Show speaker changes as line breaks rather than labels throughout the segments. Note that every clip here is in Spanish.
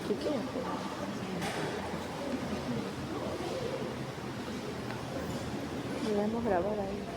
¿Qué? Debemos grabar ahí.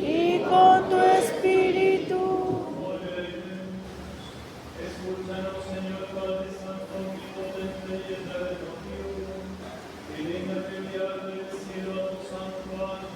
Y con tu espíritu.
Escúchanos, Señor Padre Santo, omnipotente y eterno Dios, y digna de enviar del cielo a tu santuario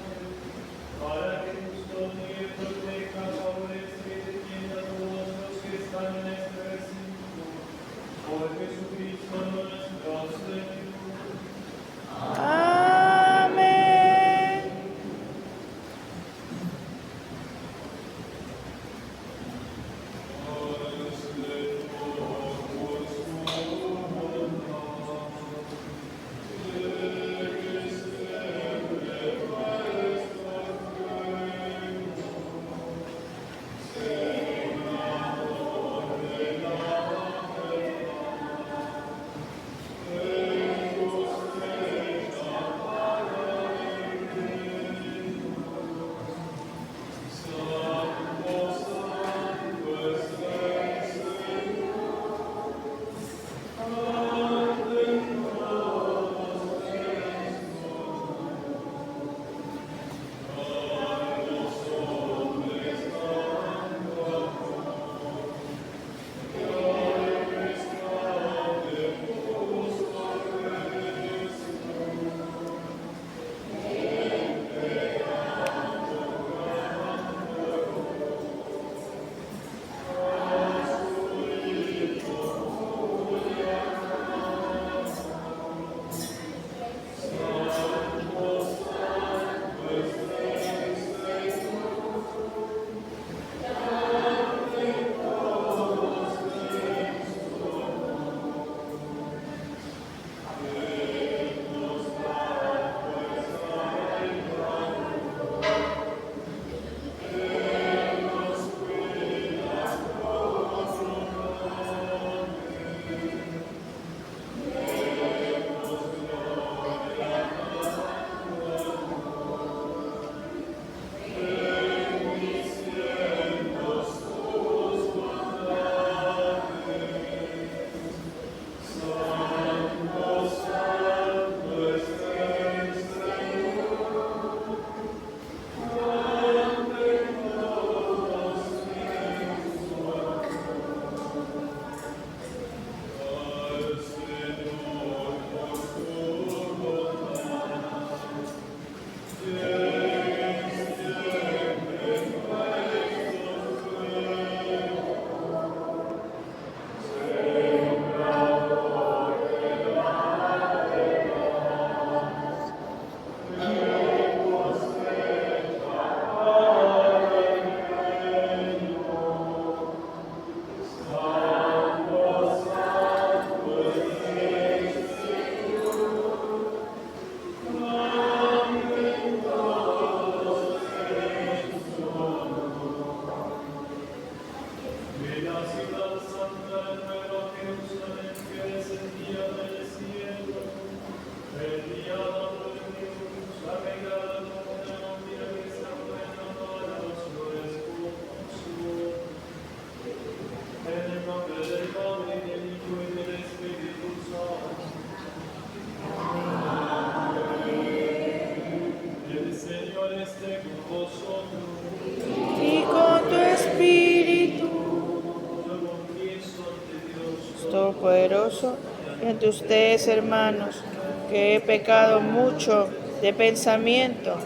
Todopoderoso, y ante ustedes, hermanos, que he pecado mucho de pensamiento,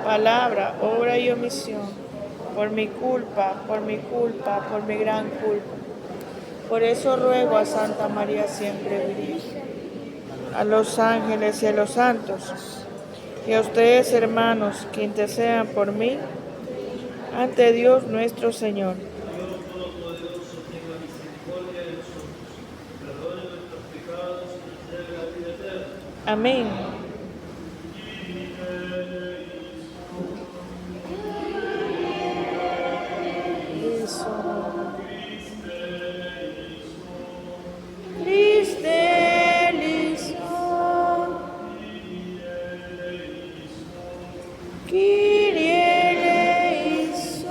palabra, obra y omisión, por mi culpa, por mi culpa, por mi gran culpa. Por eso ruego a Santa María siempre Virgen, a los ángeles y a los santos, y a ustedes, hermanos, que intercedan por mí ante Dios nuestro Señor.
Dios Todopoderoso, tenga misericordia de nosotros, perdone nuestros pecados y nos lleve a la vida eterna.
Amén. Christe lison, Kyrie eleison,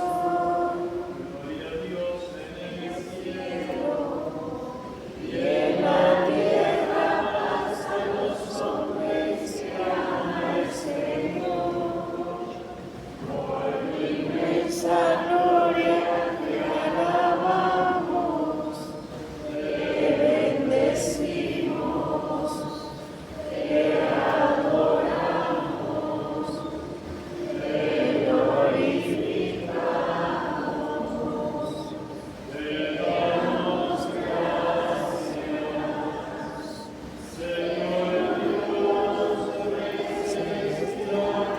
y en la tierra paz a los hombres que aman al Señor. Por inmensa gloria te alabamos, te bendecimos, te adoramos, te glorificamos, te damos gracias, Señor Dios celestial,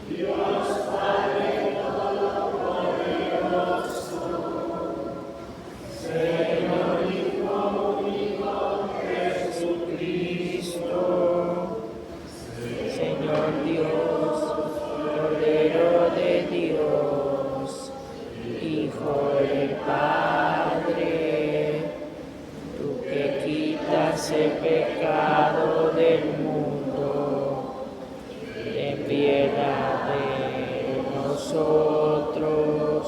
Dios Padre Todopoderoso, Señor Hijo único Jesucristo, Señor Dios, Cordero de Dios, Hijo del Padre, tú que quitas el pecado del mundo, ten piedad de nosotros.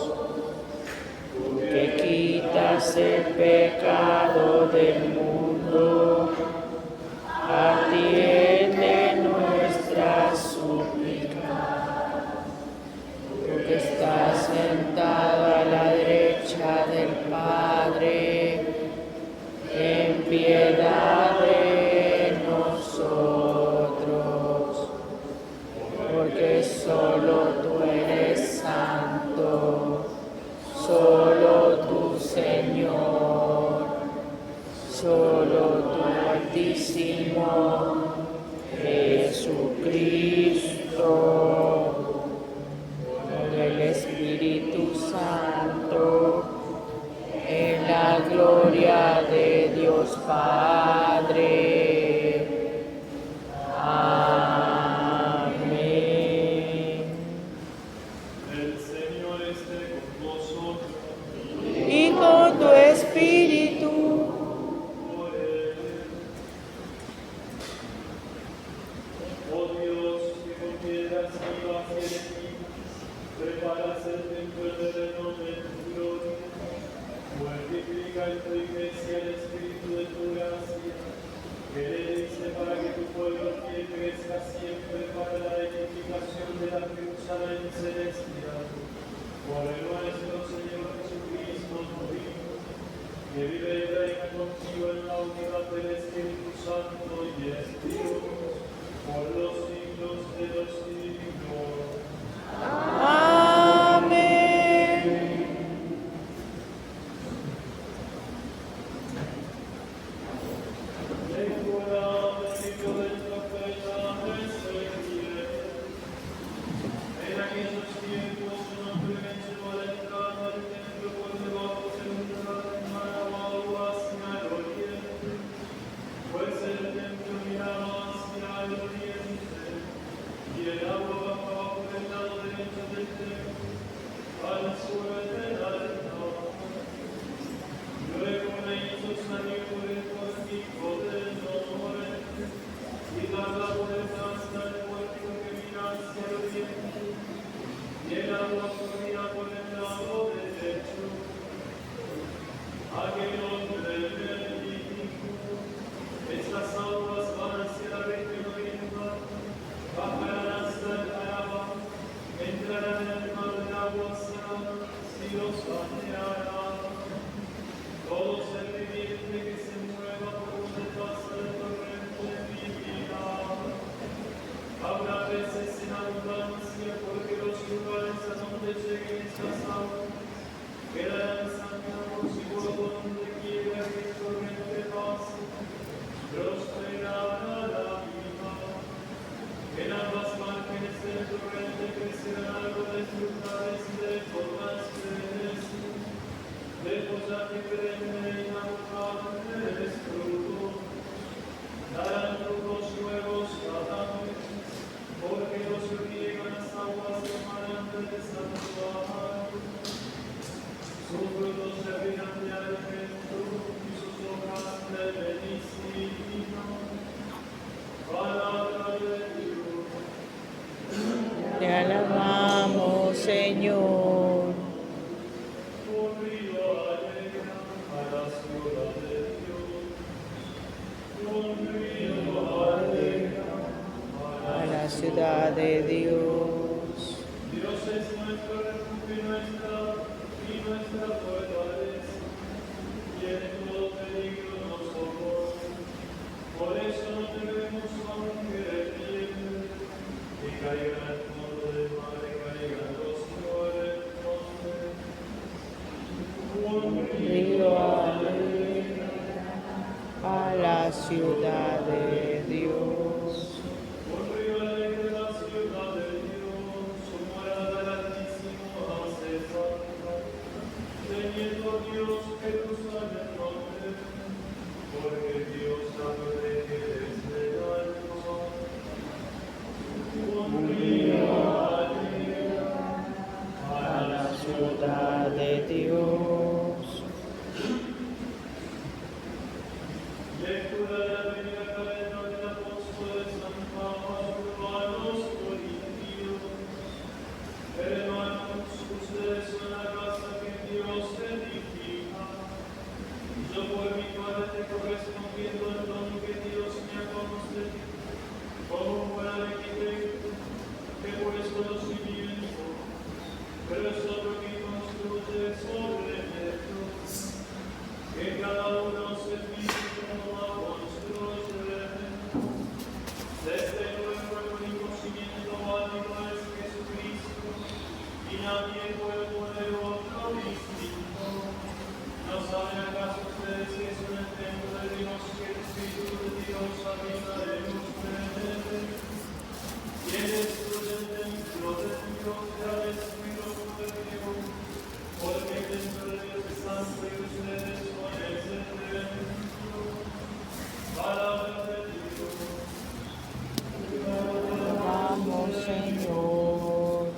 Tú que quitas el pecado del mundo, atiende nuestra súplica. Tú que estás sentado a la derecha del Padre, ten piedad de nosotros, porque solo tú eres santo, solo tú, Señor, solo tú, Altísimo Jesucristo, con el Espíritu Santo, en la gloria de Dios Padre. Amén.
El Señor esté con vosotros.
Y con tu espíritu.
Oh Dios, que con piedras vivas y elegidas preparas el templo eterno de tu gloria, multiplica en tu iglesia el espíritu de tu gracia, que le dice para que tu pueblo fiel crezca siempre para la edificación de la Jerusalén celestial. Por el nuestro Señor Jesucristo, tu Hijo, que vive y reina contigo en la unidad del Espíritu Santo y es Dios, por los siglos de los siglos.
Amén.
Lectura del libro del profeta Ezequiel. En aquellos tiempos un hombre mencionó la entrada del templo por debajo de un mar agua hacia el oriente, pues el templo miraba hacia el oriente, y el agua bajaba por el lado derecho del templo, al sur del alto. Luego me hizo salir por el pórtico del norte, y dar la vuelta hasta el pórtico que mira hacia el oriente, y el agua corría por el lado derecho. Aquel hombre me dijo: estas aguas van hacia la región oriental, bajarán hasta el Araba, entrarán en el mar de aguas saladas y los bañarán. Todo ser viviente que se mueve quedará ensanchado seguro donde quiera que el torrente pase, prosperará la vida. En ambas márgenes del torrente crecerán árboles frutales de toda especie, de follaje perenne y abundantes frutos. Darán frutos nuevos cada mes, porque los riegan las aguas de manantial de santuario. Sus frutos servirán de alimento y sus hojas de medicina. Palabra de Dios.
Te alabamos, Señor.
Un río alegra a la ciudad de Dios. Un río alegra
A la ciudad de Dios.
Dios es nuestro refugio y nuestra fortaleza, y en todo peligro nos socorre. Por eso no debemos aunque tiemble, y caigan al fondo del mar y caigan los torrentes. Un
Río alegra a la ciudad de Dios.
Un río alegre la ciudad de Dios, su morada el Altísimo hace falta. Teniendo Dios Jerusalén nombre, porque Dios la protege desde el alto. Un río alegra
A la ciudad de Dios.
Lectura de la primera cadena del apóstol San Pablo a los Corintios. Hermanos, ustedes son la casa que Dios edifica. Yo por mi parte, correspondiendo al don que Dios me ha concedido, como un buen arquitecto, que por el conocimiento, pero sobre que construye sobre Dios, que cada uno se fije como a construir. Desde luego el único cimiento válido es Jesucristo, y nadie puede poner otro distinto. ¿No saben acaso ustedes que es un templo de Dios, que el Espíritu de Dios habita en ustedes? ¿Quién destruye el templo de Dios ya destruido por Dios? Porque el templo de Dios es santo y ustedes son ese templo. Palabra de Dios.
Vamos, Señor.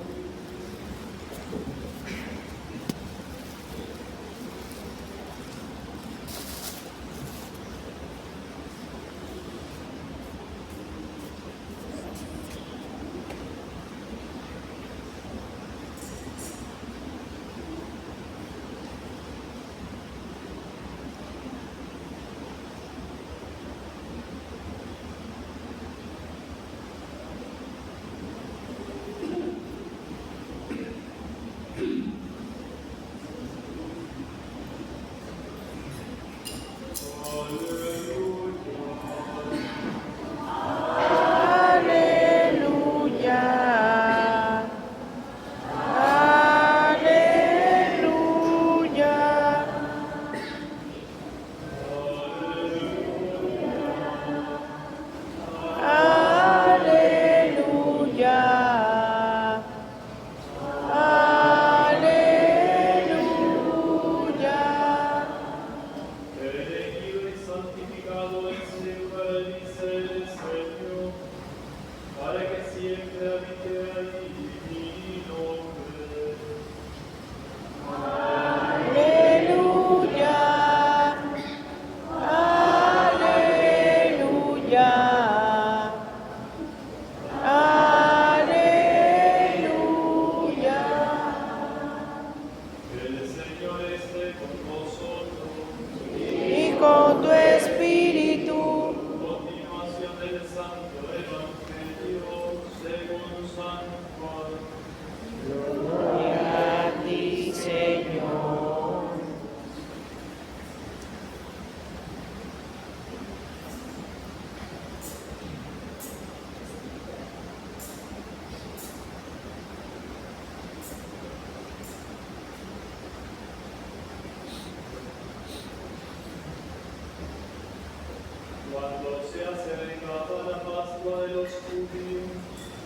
acercaba la Pascua de los judíos,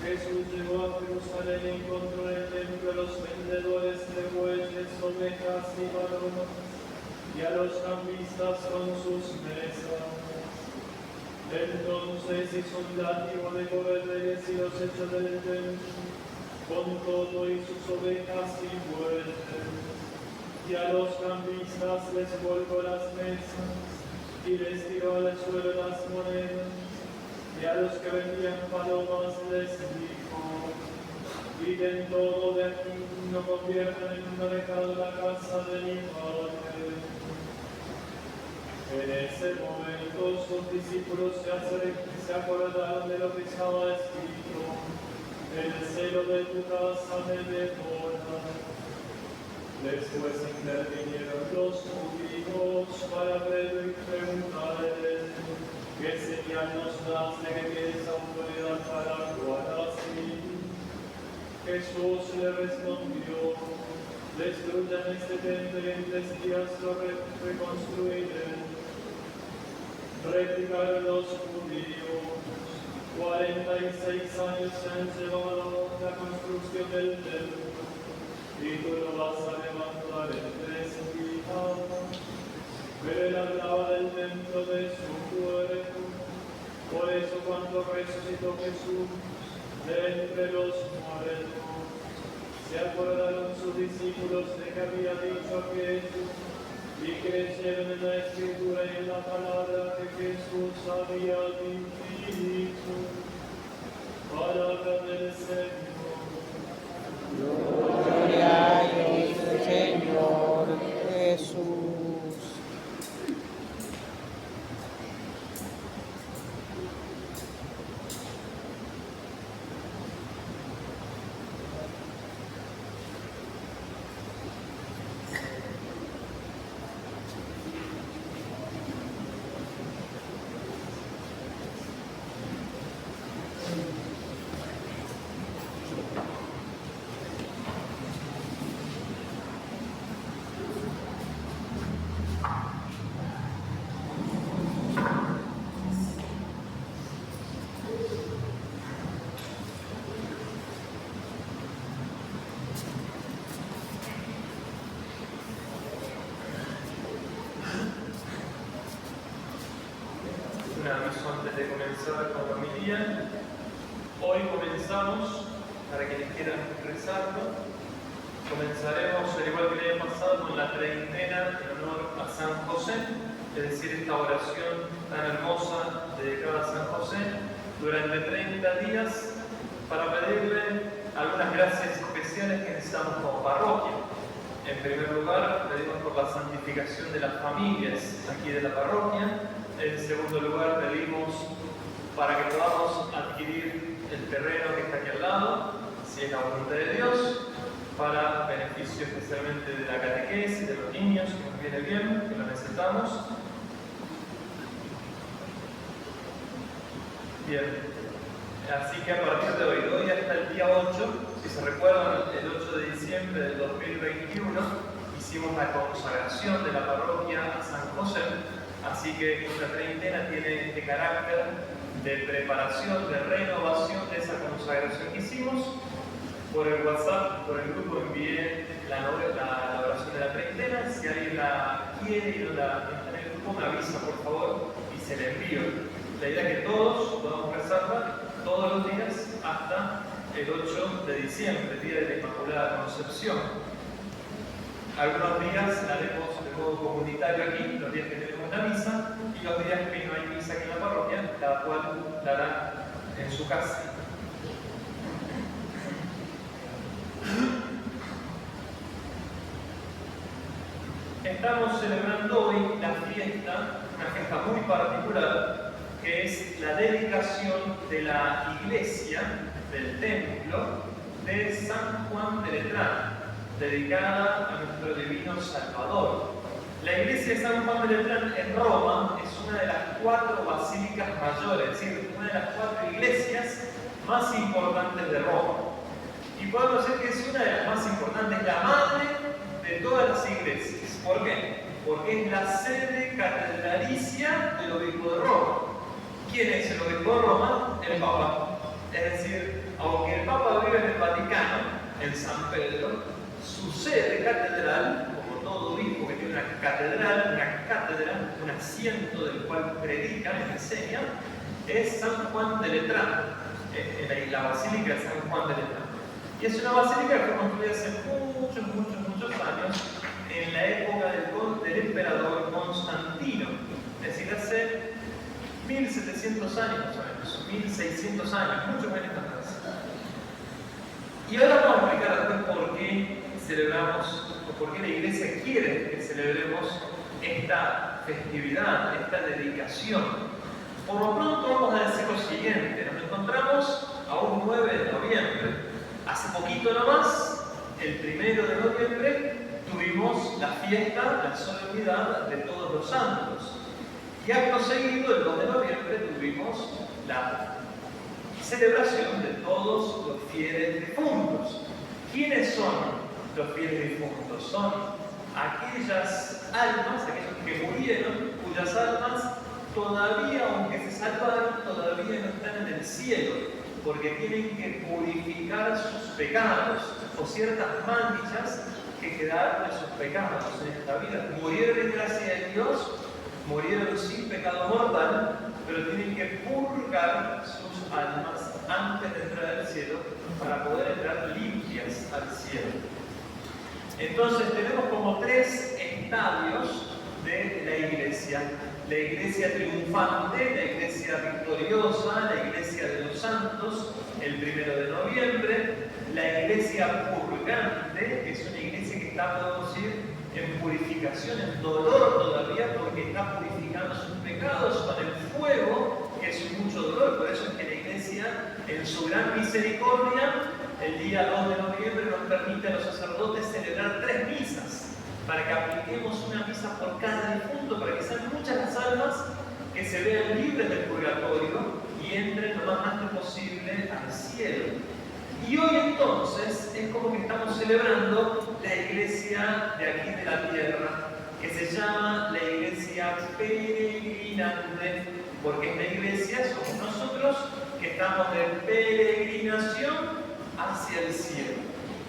Jesús llegó a Jerusalén y encontró en el templo a los vendedores de bueyes, ovejas y palomas, y a los cambistas con sus mesas. Entonces hizo un látigo de cordeles y los echó del templo, con todo y sus ovejas y bueyes. Y a los cambistas les volcó las mesas, y les tiró al suelo las monedas. Y a los que vendían palomas les dijo: quiten todo de aquí, no conviertan en un mercado la casa de mi Padre. En ese momento sus discípulos se acordaron de lo que estaba escrito: el celo de tu casa me devora. Después intervinieron los judíos para preguntarle: ¿qué señal nos das de que tienes autoridad para actuar así? Jesús le respondió: destruyan este templo y en 3 días lo reconstruiré. Replicaron los judíos: 46 años se han llevado la construcción del templo, y tú lo vas a levantar en 3 días. Pero él hablaba del templo de su cuerpo. Por eso cuando resucitó Jesús de entre los muertos, se acordaron sus discípulos de que había dicho aquello, y creyeron en la Escritura y en la palabra que Jesús había dicho. Palabra del Señor.
Gloria a Dios, Señor Jesús.
Un aviso antes de comenzar con la homilía. Hoy comenzamos, para quienes quieran rezarlo, comenzaremos, al igual que el año pasado, con la treintena en honor a San José, es decir, esta oración tan hermosa dedicada a San José, durante 30 días, para pedirle algunas gracias especiales que necesitamos como parroquia. En primer lugar, pedimos por la santificación de las familias aquí de la parroquia. En segundo lugar, pedimos para que podamos adquirir el terreno que está aquí al lado, si es la voluntad de Dios, para beneficio especialmente de la catequesis, de los niños, que nos viene bien, que lo necesitamos. Bien, así que a partir de hoy hasta el día 8, si se recuerdan, el 8 de diciembre del 2021, hicimos la consagración de la parroquia a San José. Así que esta treintena tiene este carácter de preparación, de renovación de esa consagración que hicimos. Por el WhatsApp, por el grupo, envié la oración de la treintena. Si alguien la quiere y no la está en el grupo, me avisa por favor y se la envío. La idea es que todos podamos rezarla todos los días hasta el 8 de diciembre, Día de la Inmaculada Concepción. Algunos días la haremos de modo comunitario aquí, los días que tenemos la misa, y los días que no hay misa aquí en la parroquia, cada cual la hará en su casa. Estamos celebrando hoy la fiesta, una fiesta muy particular, que es la dedicación de la iglesia, del templo, de San Juan de Letrán, dedicada a nuestro divino Salvador. La iglesia de San Juan de Letrán en Roma es una de las 4 basílicas mayores, es decir, una de las 4 iglesias más importantes de Roma. Y podemos decir que es una de las más importantes, la madre de todas las iglesias. ¿Por qué? Porque es la sede catedralicia del obispo de Roma. ¿Quién es el obispo de Roma? El Papa. Es decir, aunque el Papa vive en el Vaticano, en San Pedro, su sede catedral, como todo obispo que tiene una catedral, un asiento del cual predica y enseña, es San Juan de Letrán, la Basílica de San Juan de Letrán. Y es una basílica que fue construida hace muchos años, en la época del emperador Constantino, es decir, hace 1700 años más o menos, 1600 años, muchos años atrás. Y ahora vamos a explicar después por qué celebramos, o por qué la Iglesia quiere que celebremos esta festividad, esta dedicación. Por lo pronto vamos a decir lo siguiente: nos encontramos a un 9 de noviembre. Hace poquito nomás, el 1 de noviembre, tuvimos la fiesta, la solemnidad de Todos los Santos. Y acto seguido, el 2 de noviembre, tuvimos la celebración de todos los fieles difuntos. ¿Quiénes son los fieles difuntos? Son aquellas almas, aquellos que murieron, cuyas almas todavía, aunque se salvaron, todavía no están en el cielo, porque tienen que purificar sus pecados o ciertas manchas que quedaron de sus pecados en esta vida. Murieron en gracia de Dios, murieron sin pecado mortal, pero tienen que purgar sus almas antes de entrar al cielo para poder entrar limpias al cielo. Entonces tenemos como 3 estadios de la Iglesia: la Iglesia triunfante, la Iglesia victoriosa, la Iglesia de los santos, el 1 de noviembre, la Iglesia purgante, que es una iglesia que está, podemos decir, en purificación, en dolor todavía, porque está purificando sus pecados con el fuego, que es mucho dolor. Por eso es que la Iglesia, en su gran misericordia, el día 2 de noviembre nos permite a los sacerdotes celebrar 3 misas, para que apliquemos una misa por cada difunto, para que sean muchas las almas que se vean libres del purgatorio y entren lo más antes posible al cielo. Y hoy entonces es como que estamos celebrando la iglesia de aquí de la tierra, que se llama la iglesia peregrinante, porque esta iglesia somos nosotros que estamos de peregrinación hacia el cielo,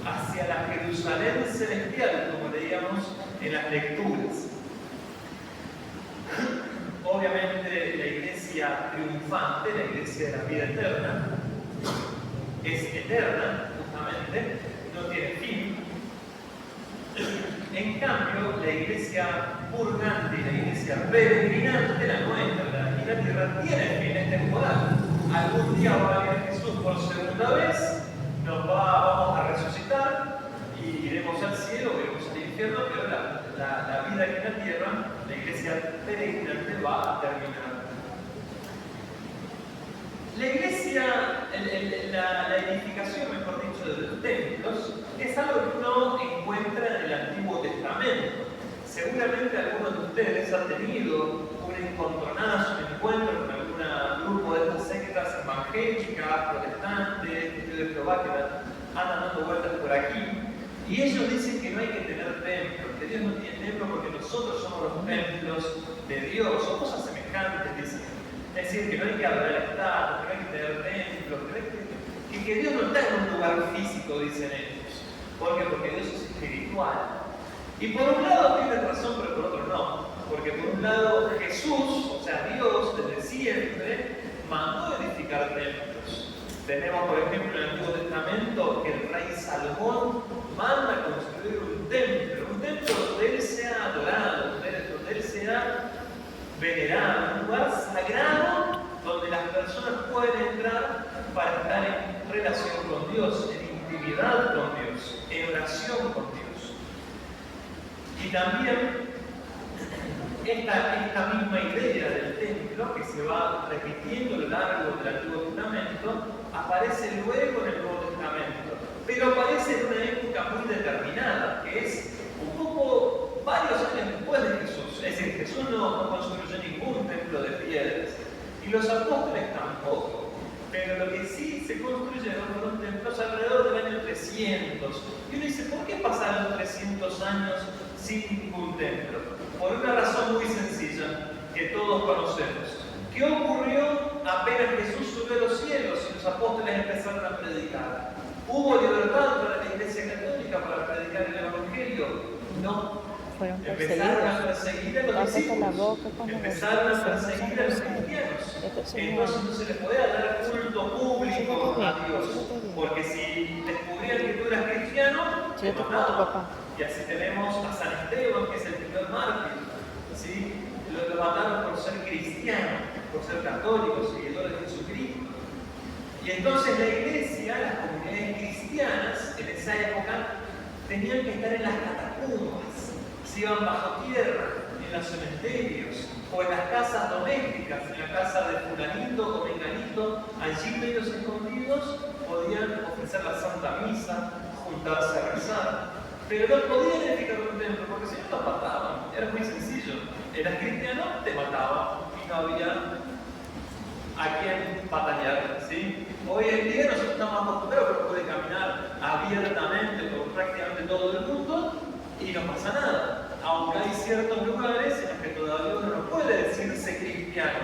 hacia la Jerusalén celestial, como leíamos en las lecturas. Obviamente la iglesia triunfante, la iglesia de la vida eterna, es eterna, justamente, no tiene fin. En cambio, la iglesia purgante y la iglesia peregrinante, la nuestra, la de la tierra, tiene fin, es temporal. Algún día va a venir Jesús por segunda vez, vamos a resucitar y iremos al cielo, iremos al infierno, pero la vida aquí en la tierra, la iglesia peregrinante, va a terminar. La iglesia, la edificación, mejor dicho, de los templos, es algo que uno encuentra en el Antiguo Testamento. Seguramente algunos de ustedes han tenido un encontronazo, un encuentro con algún grupo de estas sectas evangélicas, protestantes, testigos de Jehová, que andan dando vueltas por aquí. Y ellos dicen que no hay que tener templos, que Dios no tiene templos porque nosotros somos los templos de Dios, o cosas semejantes, dicen. Es decir, que no hay que adorar al Estado, que no hay que tener templos, que Dios no está en un lugar físico, dicen ellos. ¿Por qué? Porque Dios es espiritual. Y por un lado tienen razón, pero por otro no. Porque por un lado Jesús, o sea Dios, desde siempre, mandó edificar templos. Tenemos, por ejemplo, en el Antiguo Testamento que el rey Salomón manda construir un templo donde él sea adorado, donde él sea venerado, un lugar sagrado donde las personas pueden entrar para estar en relación con Dios, en intimidad con Dios, en oración con Dios. Y también esta misma idea del templo, que se va repitiendo a lo largo del Antiguo Testamento, aparece luego en el Nuevo Testamento, pero aparece en una época muy determinada, que es un poco varios años después de Jesús. Es decir, Jesús no construyó ningún templo de piedras, y los apóstoles tampoco. Pero lo que sí se construyeron fueron templos alrededor del año 300. Y uno dice, ¿por qué pasaron 300 años sin ningún templo? Por una razón muy sencilla, que todos conocemos. ¿Qué ocurrió apenas Jesús subió a los cielos y los apóstoles empezaron a predicar. ¿Hubo libertad para la Iglesia Católica para predicar el Evangelio? No.
Fueron
Empezaron a
perseguidos.
perseguir a los
Pásate la
discípulos,
boca cuando
empezaron a
los
perseguir a los cristianos. Entonces no se les podía dar culto público a Dios, porque si descubrían que tú eras cristiano, te mataban. Y así tenemos a San Esteban, que es el primer mártir, ¿sí? Lo mataron por ser cristiano, por ser católico, seguidor de Jesucristo. Y entonces la iglesia, las comunidades cristianas en esa época, tenían que estar en las catacumbas, se iban bajo tierra, en los cementerios, o en las casas domésticas, en la casa de fulanito o menganito, allí medios escondidos podían ofrecer la Santa Misa, juntarse a rezar. Pero no podían edificar un templo, porque si no los mataban, era muy sencillo. Eras cristiano, te mataban y no había a quien batallar, ¿sí? Hoy en día nosotros estamos acostumbrados que uno puede caminar abiertamente por prácticamente todo el mundo y no pasa nada. Aunque hay ciertos lugares en los que todavía uno no puede decirse cristiano.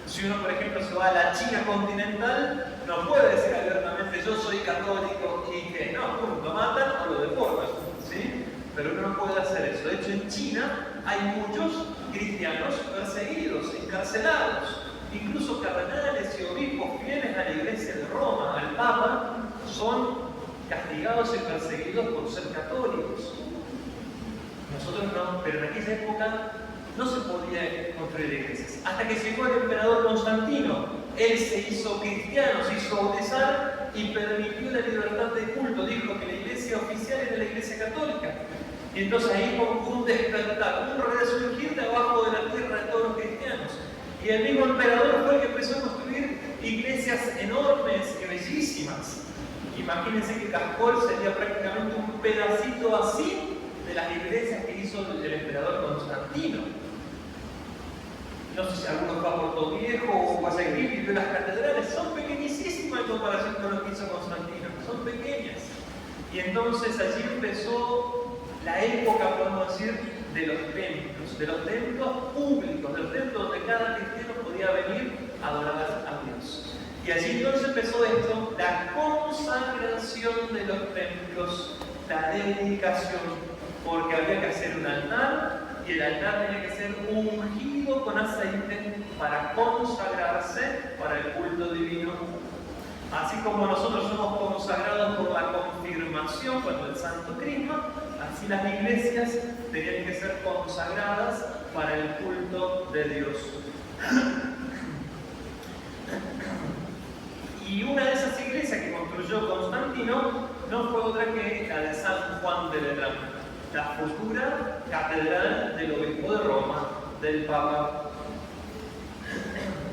Si uno, por ejemplo, se va a la China continental, no puede decir abiertamente yo soy católico y que no, lo matan o lo deportan, ¿sí? Pero uno no puede hacer eso. De hecho, en China hay muchos cristianos perseguidos, encarcelados. Incluso cardenales y obispos fieles a la Iglesia de Roma, al Papa, son castigados y perseguidos por ser católicos. Nosotros no, pero en aquella época no se podía construir iglesias. Hasta que llegó el emperador Constantino, él se hizo cristiano, se hizo bautizar y permitió la libertad de culto. Dijo que la iglesia oficial era la Iglesia Católica. Y entonces ahí hubo un despertar, un resurgir de abajo de la tierra de todos los cristianos. Y el mismo emperador fue el que empezó a construir iglesias enormes y bellísimas. Imagínense que Cascol sería prácticamente un pedacito así de las iglesias que hizo el emperador Constantino. No sé si alguno fue a Puerto Viejo o Guayaquil y vio las catedrales, son pequeñísimas en comparación con lo que hizo Constantino, son pequeñas. Y entonces allí empezó la época, podemos decir, de los templos públicos, de los templos donde cada cristiano podía venir a adorar a Dios. Y allí entonces empezó esto, la consagración de los templos, la dedicación, porque había que hacer un altar y el altar tenía que ser ungido con aceite para consagrarse para el culto divino. Así como nosotros somos consagrados por la confirmación cuando el santo crisma, así las iglesias tenían que ser consagradas para el culto de Dios. Y una de esas iglesias que construyó Constantino no fue otra que la de San Juan de Letrán, la futura catedral del obispo de Roma, del Papa.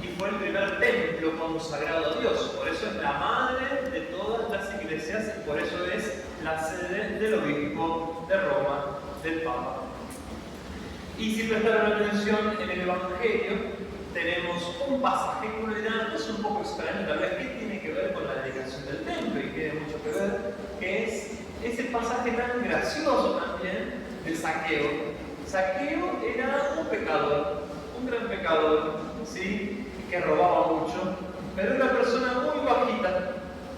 Y fue el primer templo consagrado a Dios, por eso es la madre de todas las iglesias y por eso es la sede del obispo de Roma, del Papa. Y si prestaron atención en el Evangelio, tenemos un pasaje que uno dirá, es un poco extraño, tal vez, ¿qué tiene que ver con la dedicación del templo? Y tiene mucho que ver, que es ese pasaje tan gracioso también de Zaqueo. Zaqueo era un pecador, un gran pecador, ¿sí? Que robaba mucho, pero era una persona muy bajita,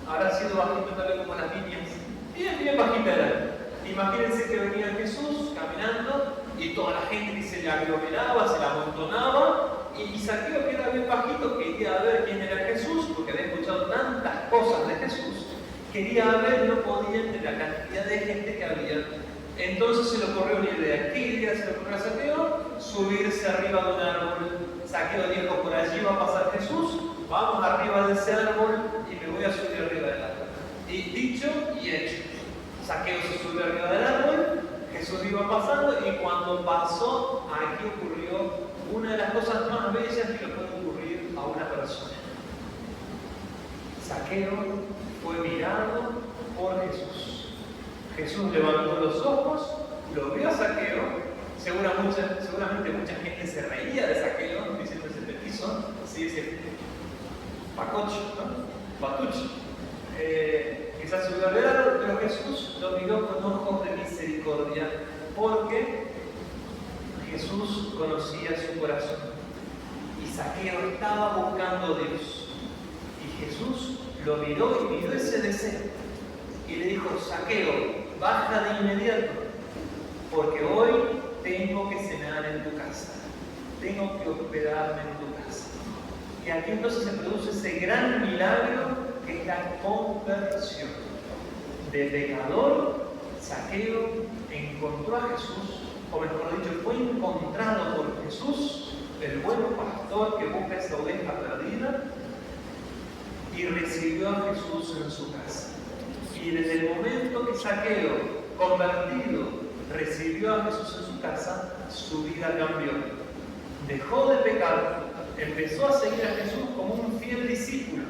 habrá sido bajita tal vez como las niñas, bien bajita era. Imagínense que venía Jesús caminando y toda la gente que se le aglomeraba, se le amontonaba, y Zaqueo, que era bien bajito, quería ver quién era Jesús, porque había escuchado tantas cosas de Jesús, quería ver, no podía entre la cantidad de gente que había. Entonces se le ocurrió una idea. ¿Qué idea se le ocurrió a Zaqueo? Subirse arriba de un árbol. Zaqueo dijo, por allí va a pasar Jesús, vamos arriba de ese árbol y me voy a subir arriba del árbol. Y dicho y hecho. Zaqueo se subió arriba del árbol, Jesús iba pasando y cuando pasó, aquí ocurrió una de las cosas más bellas que le puede ocurrir a una persona. Zaqueo fue mirado por Jesús. Jesús levantó los ojos, lo vio a Zaqueo. Seguramente mucha gente se reía de Zaqueo, diciendo ese petizo, así ese pacocho, ¿no? Patucho. Quizás subió al árbol, pero Jesús lo miró con ojos de misericordia, porque Jesús conocía su corazón y Zaqueo estaba buscando a Dios. Y Jesús lo miró y miró ese deseo. Y le dijo, Zaqueo, baja de inmediato, porque hoy tengo que cenar en tu casa. Tengo que hospedarme en tu casa. Y aquí entonces se produce ese gran milagro que es la conversión. De pecador, Zaqueo encontró a Jesús, o mejor dicho, fue encontrado por Jesús, el buen pastor que busca esa oveja perdida, y recibió a Jesús en su casa. Y desde el momento que Zaqueo, convertido, recibió a Jesús en su casa, su vida cambió. Dejó de pecar, empezó a seguir a Jesús como un fiel discípulo.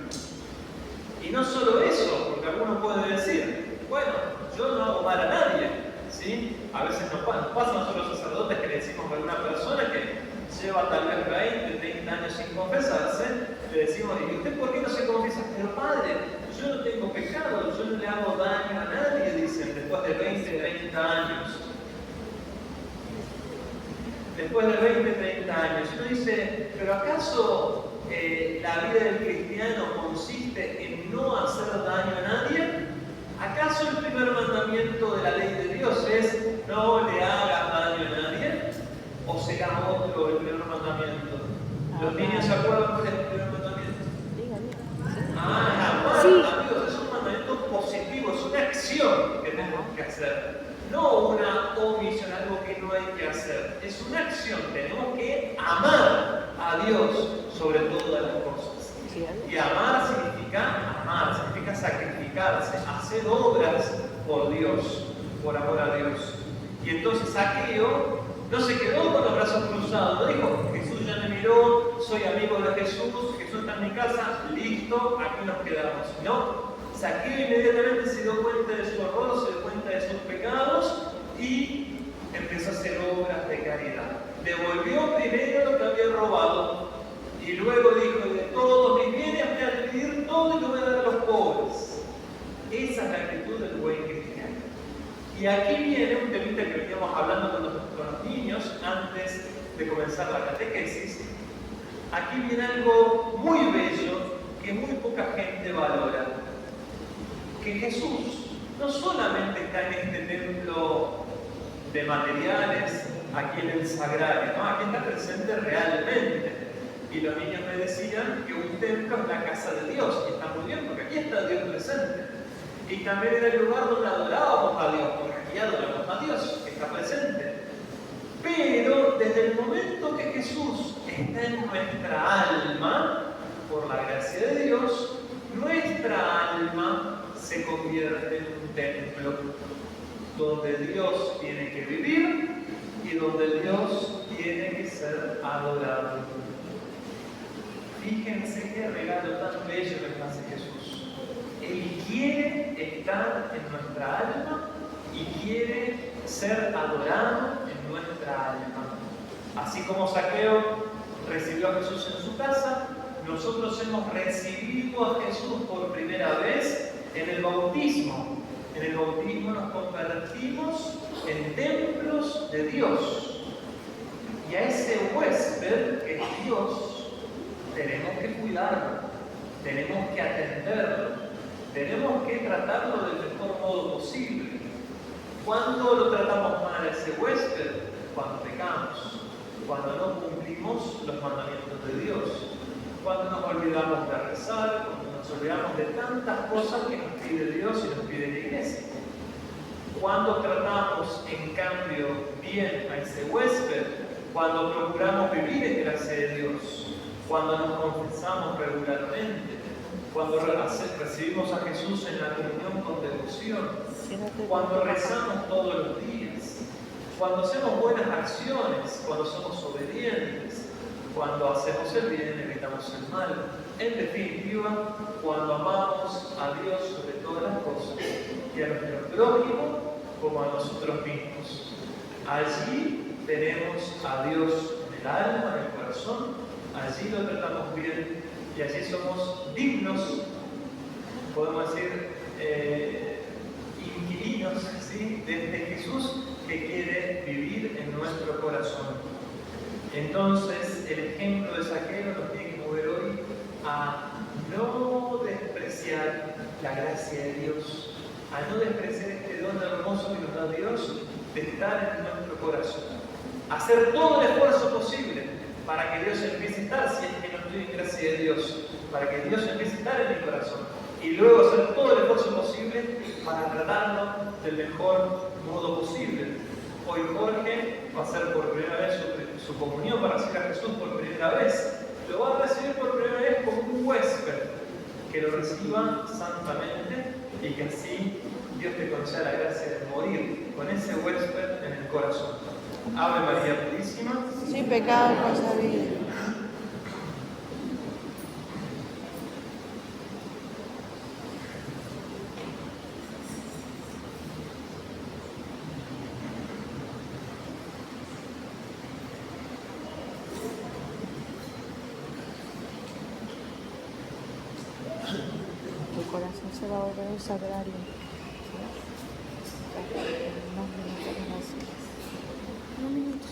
Y no solo eso, porque alguno puede decir, bueno, yo no hago mal a nadie, ¿sí? A veces nos pasa a nosotros los sacerdotes que le decimos a alguna persona que lleva tal vez 20, 30 años sin confesarse, le decimos, ¿y usted por qué no se confiesa? Pero padre, yo no tengo pecado, yo no le hago daño a nadie, dicen, después de 20, 30 años. Después de 20, 30 años. Uno dice, ¿pero acaso la vida del cristiano consiste en no hacer daño a nadie? ¿Acaso el primer mandamiento de la ley de Dios es no le hagas daño a nadie? ¿O será otro el primer mandamiento? ¿Los niños se acuerdan cuál es el primer mandamiento? Amar a Dios. Es un mandamiento positivo, es una acción que tenemos que hacer. No una omisión, algo que no hay que hacer. Es una acción. Tenemos que amar a Dios sobre todas las cosas. Y amar significa sacrificarse, hacer obras por Dios, por amor a Dios. Y entonces Zaqueo no se quedó con los brazos cruzados, no dijo, Jesús ya me miró, soy amigo de Jesús, Jesús está en mi casa, listo, aquí nos quedamos. No, Zaqueo inmediatamente se dio cuenta de su error, se dio cuenta de sus pecados y empezó a hacer obras de caridad. Devolvió primero lo que había robado y luego dijo, de todos mis bienes voy a dividir todo y lo voy a dar a los pobres. Esa es la actitud del buen cristiano. Y aquí viene un temita que veníamos hablando con los niños antes de comenzar la catequesis. Aquí viene algo muy bello que muy poca gente valora. Que Jesús no solamente está en este templo de materiales, aquí en el sagrario, ¿no? Aquí está presente realmente. Y los niños me decían que un templo es la casa de Dios. Y está muy bien, porque aquí está Dios presente. Y también era el lugar donde adorábamos a Dios, porque aquí adoramos a Dios, que está presente. Pero desde el momento que Jesús está en nuestra alma, por la gracia de Dios, nuestra alma se convierte en un templo donde Dios tiene que vivir y donde Dios tiene que ser adorado. Fíjense qué regalo tan bello que nos hace Jesús. Él quiere estar en nuestra alma y quiere ser adorado en nuestra alma. Así como Zaqueo recibió a Jesús en su casa, nosotros hemos recibido a Jesús por primera vez en el bautismo. En el bautismo nos convertimos en templos de Dios. Y a ese huésped, que es Dios, tenemos que cuidarlo, tenemos que atenderlo, tenemos que tratarlo del mejor modo posible. ¿Cuándo lo tratamos mal a ese huésped? Cuando pecamos, cuando no cumplimos los mandamientos de Dios, cuando nos olvidamos de rezar, cuando nos olvidamos de tantas cosas que nos pide Dios y nos pide la Iglesia. Cuando tratamos, en cambio, bien a ese huésped, cuando procuramos vivir en gracia de Dios, cuando nos confesamos regularmente, cuando recibimos a Jesús en la comunión con devoción, cuando rezamos todos los días, cuando hacemos buenas acciones, cuando somos obedientes, cuando hacemos el bien, evitamos el mal. En definitiva, cuando amamos a Dios sobre todas las cosas y a nuestro prójimo como a nosotros mismos. Allí tenemos a Dios en el alma, en el corazón, allí lo tratamos bien y allí somos dignos, podemos decir, inquilinos, ¿sí?, de este Jesús que quiere vivir en nuestro corazón. Entonces, Entonces el ejemplo de Zaqueo nos tiene que mover hoy a no despreciar la gracia de Dios, a no despreciar este don hermoso que nos da Dios de estar en nuestro corazón. Hacer todo el esfuerzo posible para que Dios empiece a estar, si es que no estoy en gracia de Dios, para que Dios empiece a estar en mi corazón. Y luego hacer todo el esfuerzo posible para tratarlo del mejor modo posible. Hoy Jorge va a hacer por primera vez su comunión para recibir a Jesús por primera vez. Lo va a recibir por primera vez como un huésped, que lo reciba santamente y que así Dios te conceda la gracia de morir con ese huésped en el corazón. Ave María Purísima,
sin pecado concebida. Tu corazón se va a volver un sagrario. Unos minutos.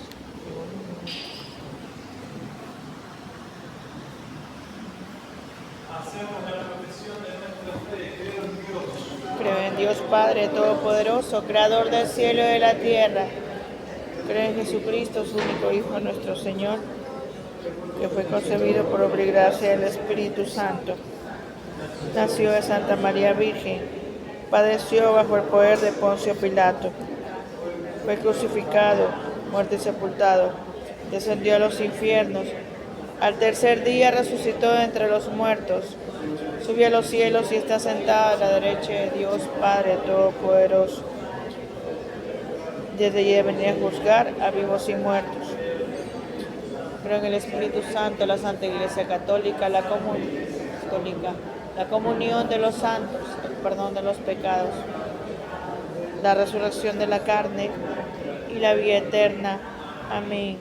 hacemos la profesión de nuestra fe. Creo en Dios.
Creo en Dios Padre Todopoderoso, Creador del cielo y de la tierra. Creo en Jesucristo, su único Hijo, nuestro Señor, que fue concebido por obra y gracia del Espíritu Santo. Nació de Santa María Virgen, padeció bajo el poder de Poncio Pilato, fue crucificado, muerto y sepultado, descendió a los infiernos, al tercer día resucitó de entre los muertos, subió a los cielos y está sentado a la derecha de Dios Padre Todopoderoso. Desde allí venir a juzgar a vivos y muertos. Creo en el Espíritu Santo, la Santa Iglesia Católica, la comunión de los santos, el perdón de los pecados, la resurrección de la carne y la vida eterna. Amén.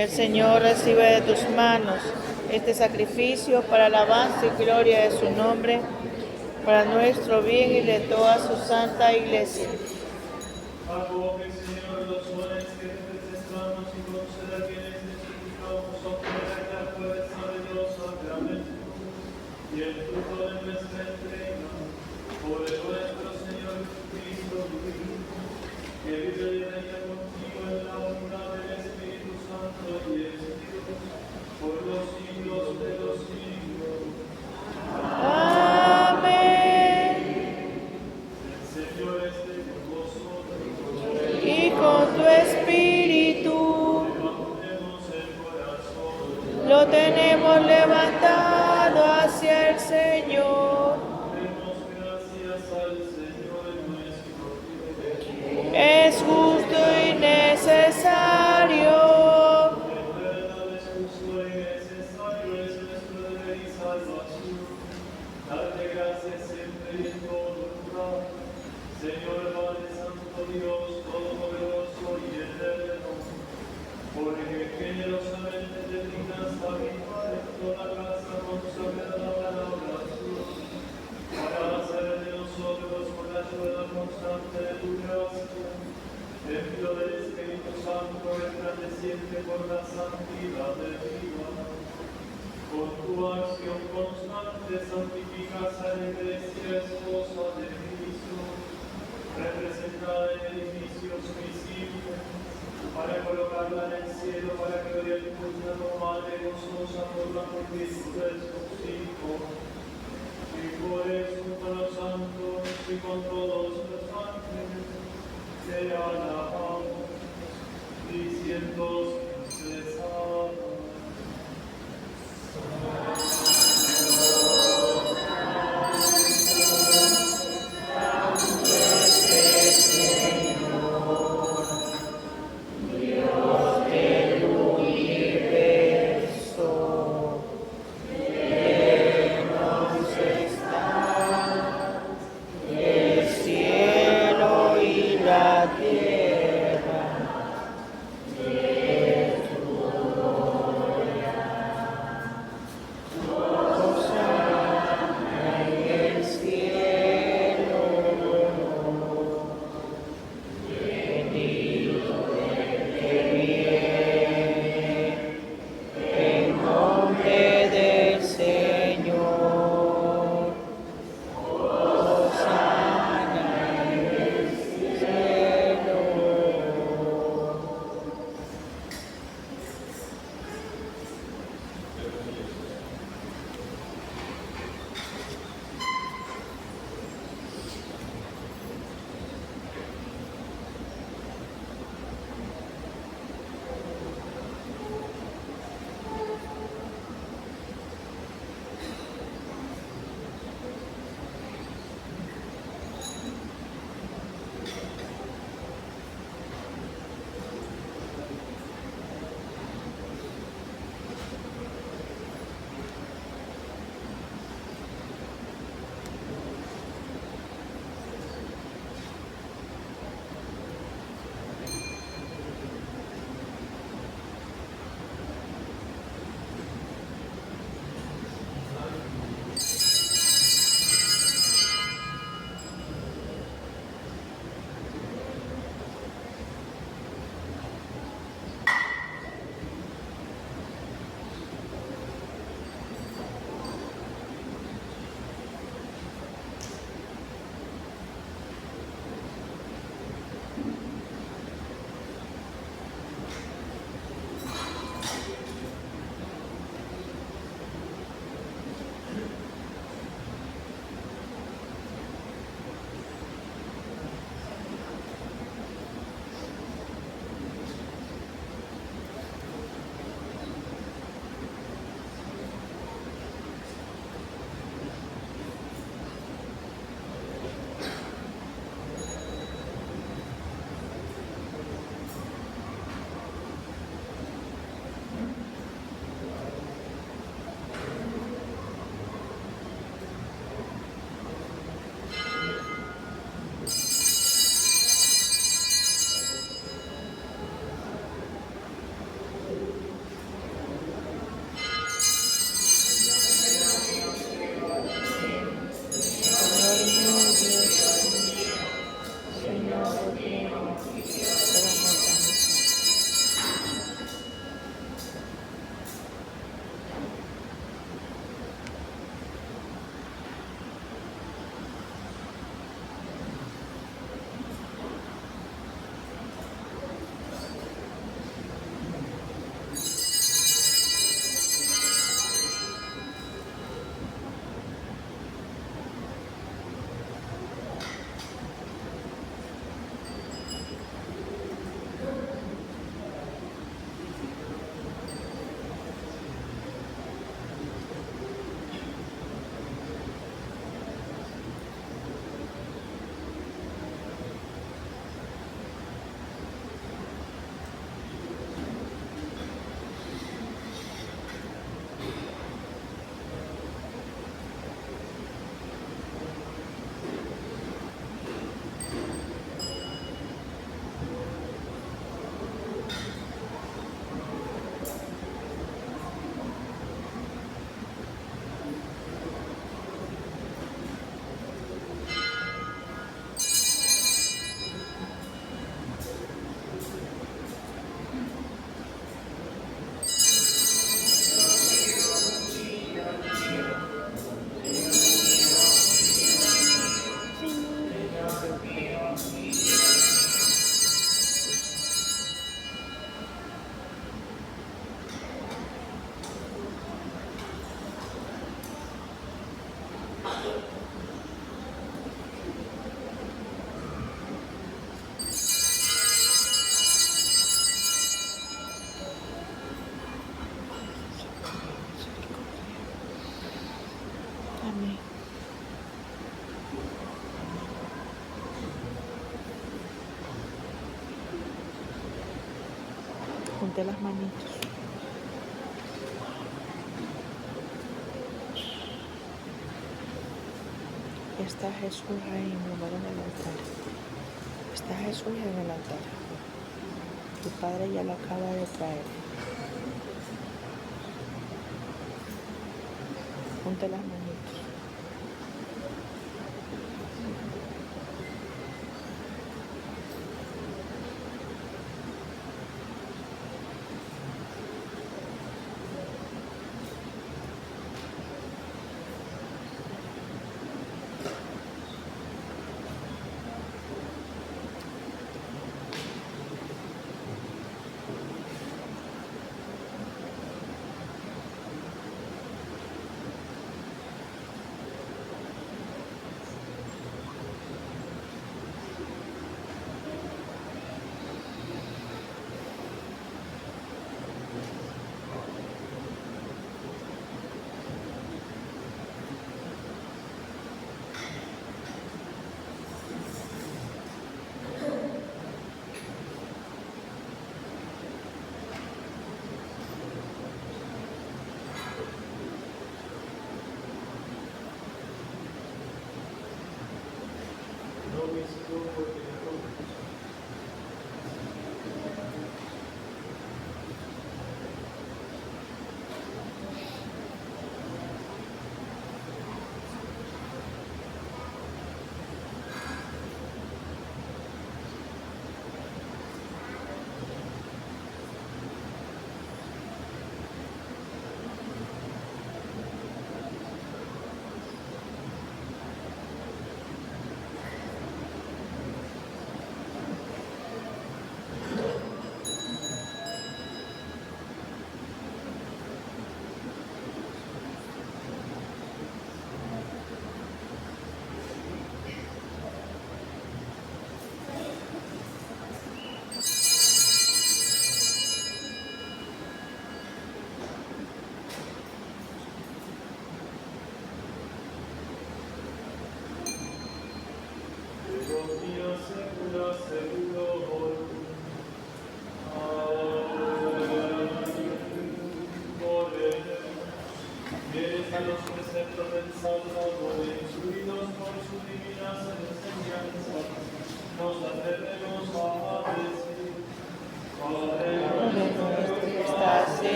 El Señor recibe de tus manos este sacrificio para alabanza y gloria de su nombre, para nuestro bien y de toda su santa iglesia.
Acoge, Señor, los dones que te presentamos y conceda a quienes necesitamos obtener la fuerza de los sacramentos y el fruto de nuestra entrega. Por nuestro Señor Jesucristo, que vive y reina contigo en la unidad del Espíritu Santo y es Dios, por los siglos de los siglos.
Amén.
El Señor esté con vosotros.
Y con tu espíritu
Levantemos el corazón.
lo tenemos levantado hacia el Señor.
Demos gracias al Señor nuestro Dios.
Es justo y necesario.
En verdad es justo y necesario, es nuestro deber y salvación. Darte gracias siempre y en todo lugar. Señor Padre Santo Dios, Todopoderoso y Eterno, porque generosamente te dignas habitar en toda casa consagrada a la oración, para hacer de nosotros con la ayuda constante de tu gracia, templo del Espíritu Santo, resplandeciente por la santidad de vida. Con tu acción constante santificas a la Iglesia, esposa de Cristo, representada en edificios visibles, para colocarla en el cielo, para que gloria tu como Madre gozosa por la multitud de sus hijos. Y por eso con los santos y con todos los ángeles te alabamos, diciendo sin cesar.
El cielo y la tierra. Junte las manitos. Está Jesús ahí, mi amor, en el altar. Está Jesús en el altar. Tu Padre ya lo acaba de traer. Junte las manitos.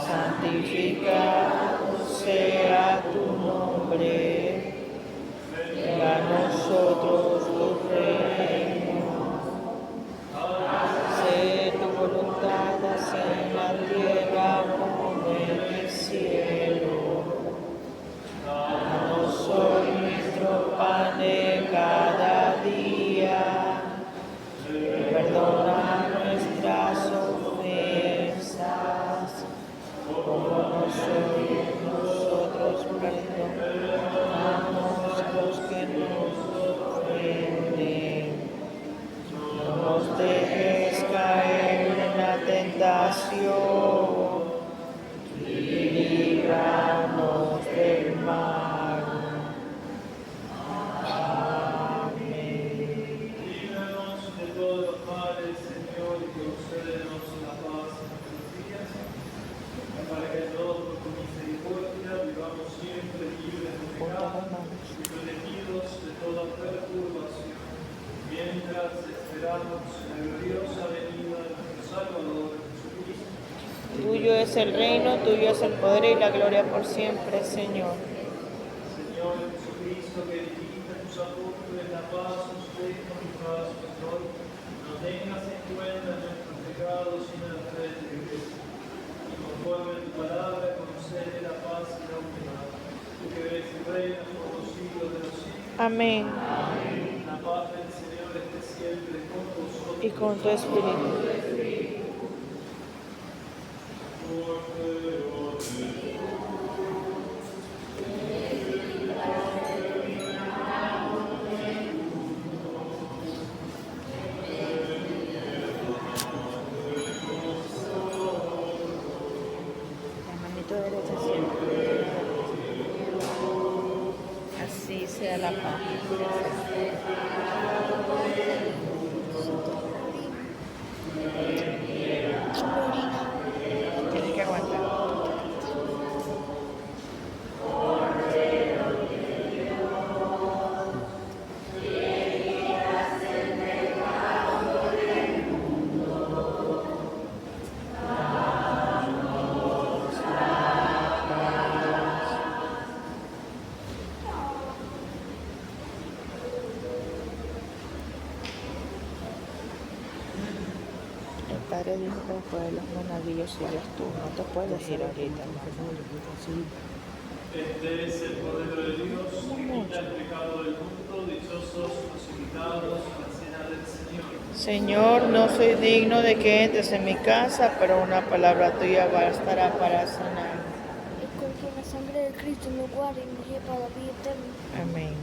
Santificado sea tu nombre, venga a nosotros tu reino, hágase tu voluntad así en la tierra como en el cielo. Danos hoy nuestro pan de cada día, y perdona nuestras ofensas, como nosotros perdonamos a los que nos ofenden. No nos dejes caer en la tentación y líbranos del mal. Amén.
Líbranos de todos los males, Señor, y concédenos la paz en nuestros días, para que todos por tu misericordia vivamos siempre libres de pecado y protegidos de toda perturbación, mientras esperamos la gloriosa venida de nuestro Salvador Jesucristo.
Tuyo es el reino, tuyo es el poder y la gloria por siempre, Señor.
Señor Jesucristo, que dijiste a tus apóstoles la paz os dejo, mi paz os doy, no tengas en cuenta nuestros pecados, sino la fe de tu Iglesia. Y conforme a tu palabra, concede la paz y la unidad. Tú que ves y reinas por los siglos de los siglos.
Amén.
La paz del Señor esté siempre con vosotros.
Y con tu espíritu. La manito derecha siempre. Así sea la paz. Padre dijo que después de los monaguillos sigues tú, no te puedes ir ahorita, hermano.
Este es el Cordero de Dios que quita el pecado del mundo, dichosos los invitados a la cena del Señor.
Señor, no soy digno de que entres en mi casa, pero una palabra tuya bastará para sanar.
El cuerpo y la sangre de Cristo me guarde y me lleve para la vida eterna.
Amén.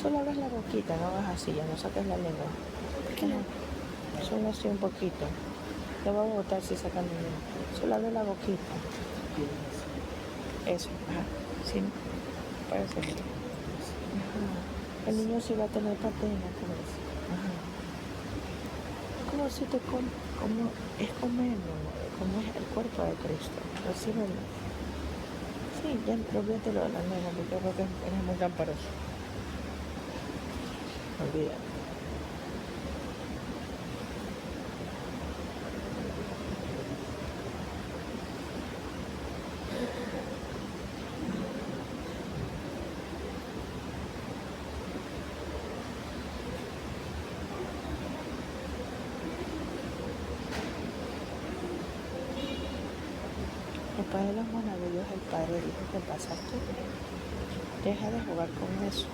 Solo abres la boquita, no hagas así, ya no saques la lengua.
¿Por qué no?
Solo así un poquito. Te voy a botar si sacas la lengua. Solo abre la boquita. Eso, ajá. Sí, parece que sí. Ajá. El niño sí va a tener patena con eso. Ajá. Como si te como es comer, mi amor, como es el cuerpo de Cristo. Recíbelo. Sí, ya olvídatelo de la lengua, porque yo creo que eres muy camparoso. Olvídalo. El padre de los monaguillos, el padre dijo que pasaste. Deja de jugar con eso.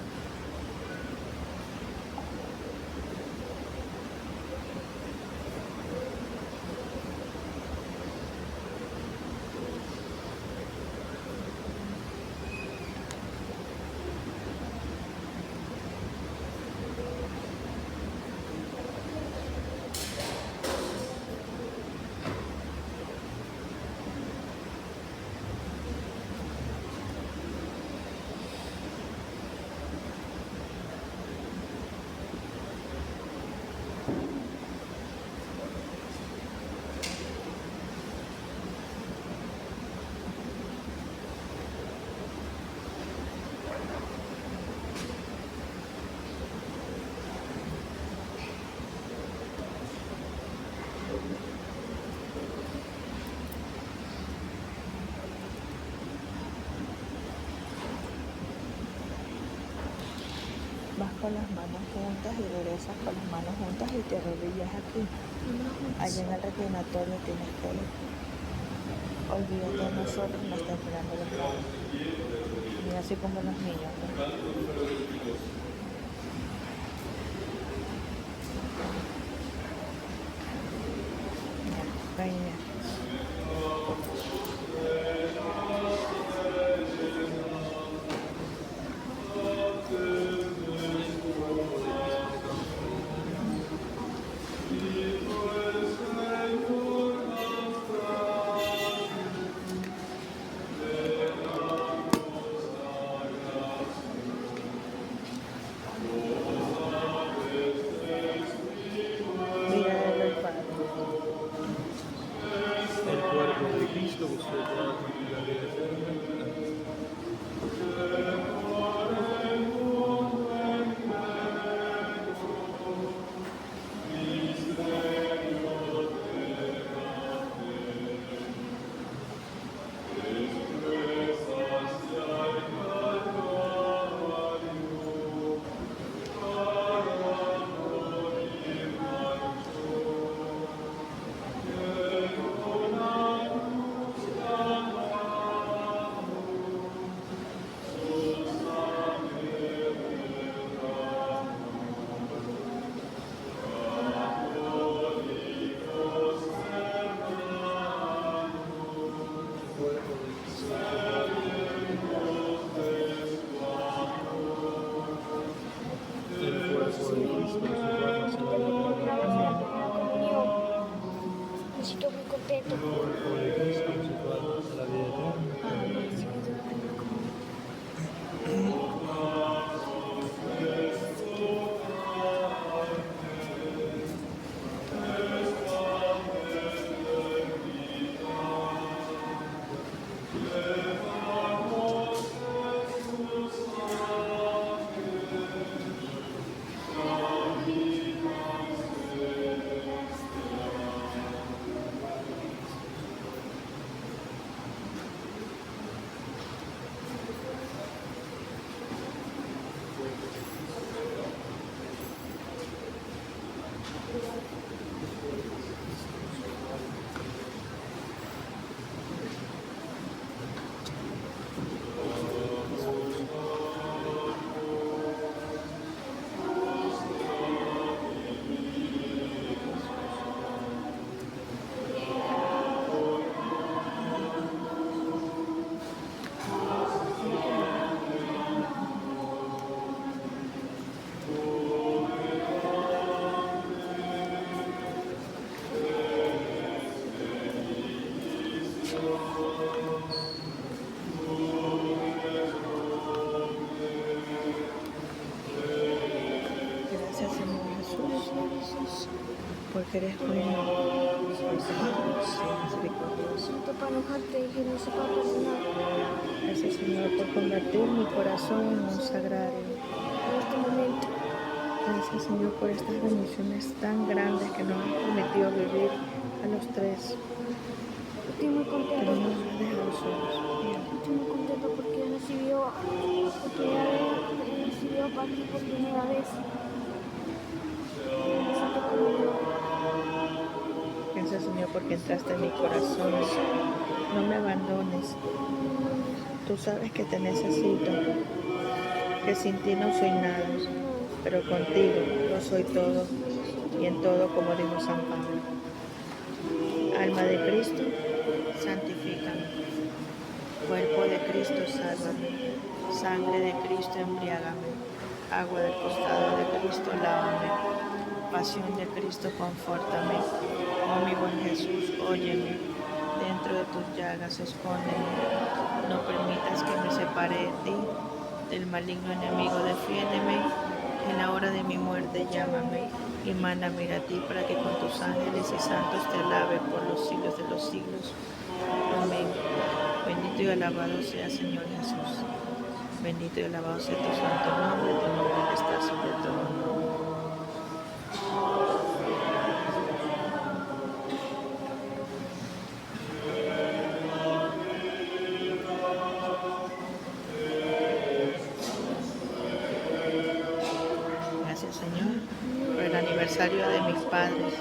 Vas con las manos juntas y regresas con las manos juntas y te arrodillas aquí. Allá en el reclinatorio tienes que ir. Olvídate de nosotros, no está esperando los padres. Y así como los niños, ¿no? Ahí ya. Mira el Padre. porque eres bueno, misericordioso.
Santo para enojarte y que no sepa perdonar.
Gracias, Señor, por convertir mi corazón en un sagrario.
En este momento,
Gracias, Señor, por estas bendiciones tan grandes que nos han permitido vivir a los tres.
estoy muy
Que
contento.
no nos has dejado solos.
Estoy muy contento porque he recibido a Pati por primera vez. En Santo Comunión.
Gracias, Señor, porque entraste en mi corazón. No me abandones. Tú sabes que te necesito, que sin ti no soy nada, pero contigo lo soy todo y en todo, como dijo San Pablo. Alma de Cristo, santifícame. Cuerpo de Cristo, sálvame. Sangre de Cristo, embriágame. Agua del costado de Cristo, lávame. Pasión de Cristo, confórtame. Oh mi buen Jesús, óyeme. Dentro de tus llagas, escóndeme. No permitas que me separe de ti. Del maligno enemigo, defiéndeme. En la hora de mi muerte, llámame. Y mándame a ti para que con tus ángeles y santos te alabe por los siglos de los siglos. Amén. Bendito y alabado sea, Señor Jesús. Bendito y alabado sea tu santo nombre, tu nombre que está sobre todo nombre. Gracias, Señor, por el aniversario de mis padres,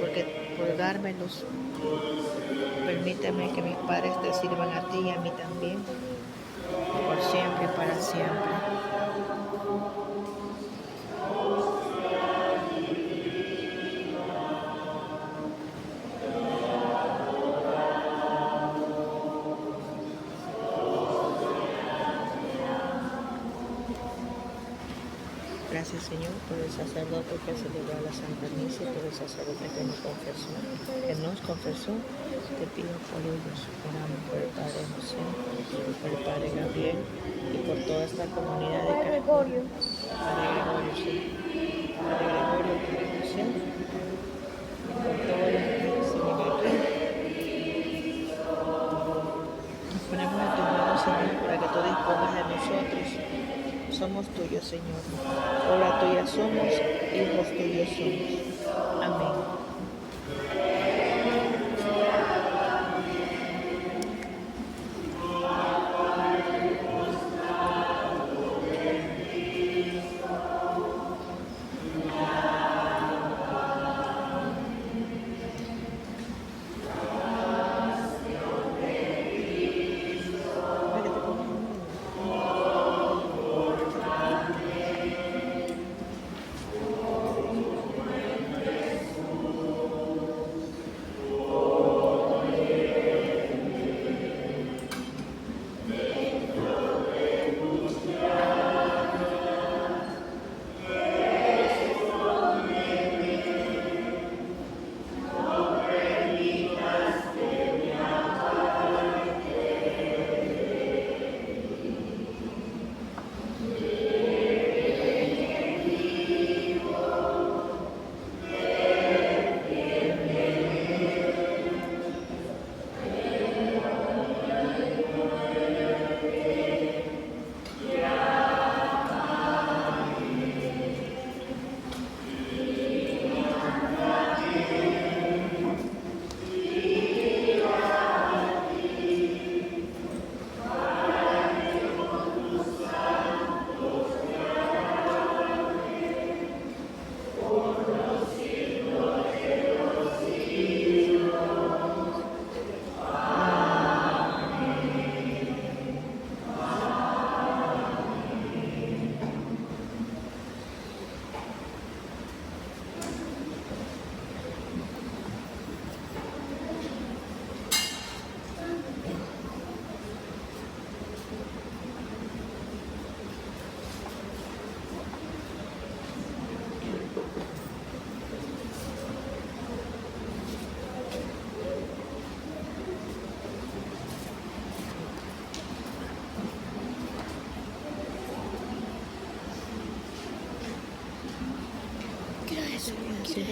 porque por dármelos. Permíteme que mis padres te sirvan a ti y a mí también, por siempre y para siempre. Gracias, Señor, por el sacerdote que celebró la Santa Misa y por el sacerdote que nos confesó. Te pido por ellos. Oramos por el Padre José, por el Padre Gabriel y por toda esta comunidad de
Padre Gregorio.
Padre Gregorio, sí. Padre Gregorio, Padre José, y por todos los que siguen aquí. Nos ponemos en tus manos, Señor, para que tú dispongas de nosotros. Somos tuyos, Señor. Obra tuya somos, hijos tuyos somos. Amén.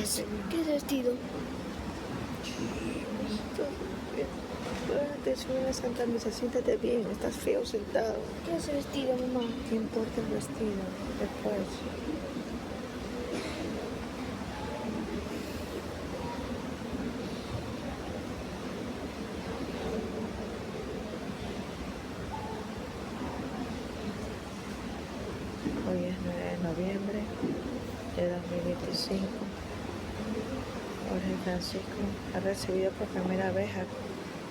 ¿Qué es vestido?
Pon atención en la Santa Misa, siéntate bien, estás feo sentado.
¿Qué es vestido, mamá?
¿Qué importa el vestido? Después. Hoy es 9 de noviembre de 2025. Jorge Francisco ha recibido por primera vez a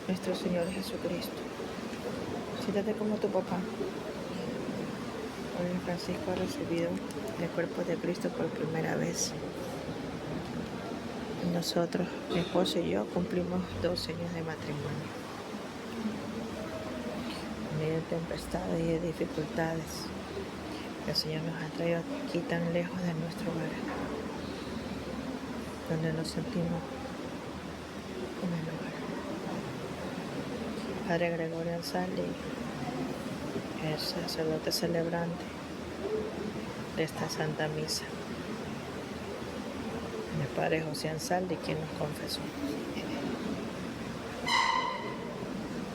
nuestro Señor Jesucristo. Siéntate como tu papá. Jorge Francisco ha recibido el cuerpo de Cristo por primera vez. Nosotros, mi esposo y yo, cumplimos 12 años de matrimonio. En medio de tempestades y de dificultades, el Señor nos ha traído aquí tan lejos de nuestro hogar, donde nos sentimos en el hogar. Padre Gregorio Ansaldi, el sacerdote celebrante de esta Santa Misa. El Padre José Ansaldi, quien nos confesó.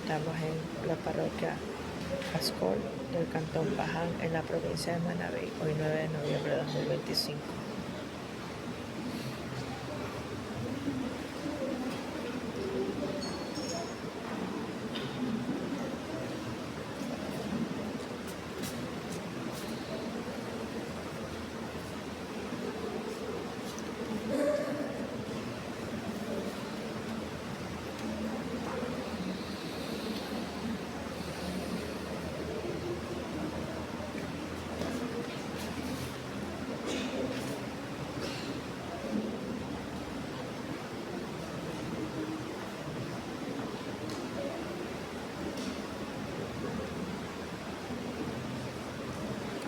Estamos en la parroquia Ascol del Cantón Paján, en la provincia de Manabí, hoy 9 de noviembre de 2025.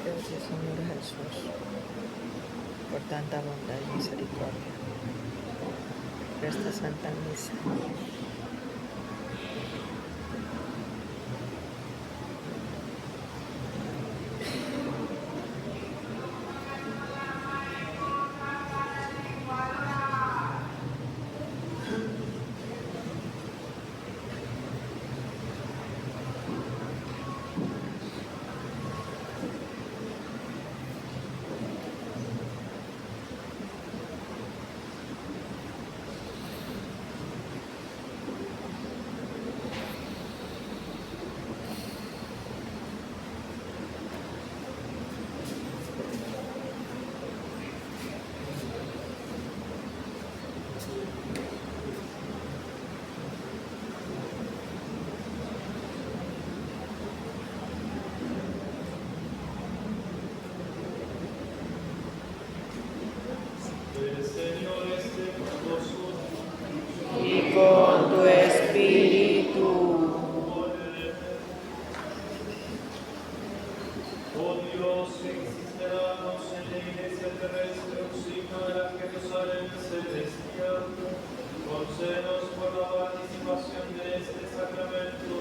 Gracias, Señor Jesús, por tanta bondad y misericordia por esta Santa Misa.
El Señor esté con vosotros.
Y con tu espíritu.
Oh Dios, que hiciste darnos en la iglesia terrestre un signo de la Jerusalén celestial, concédenos por la participación de este sacramento,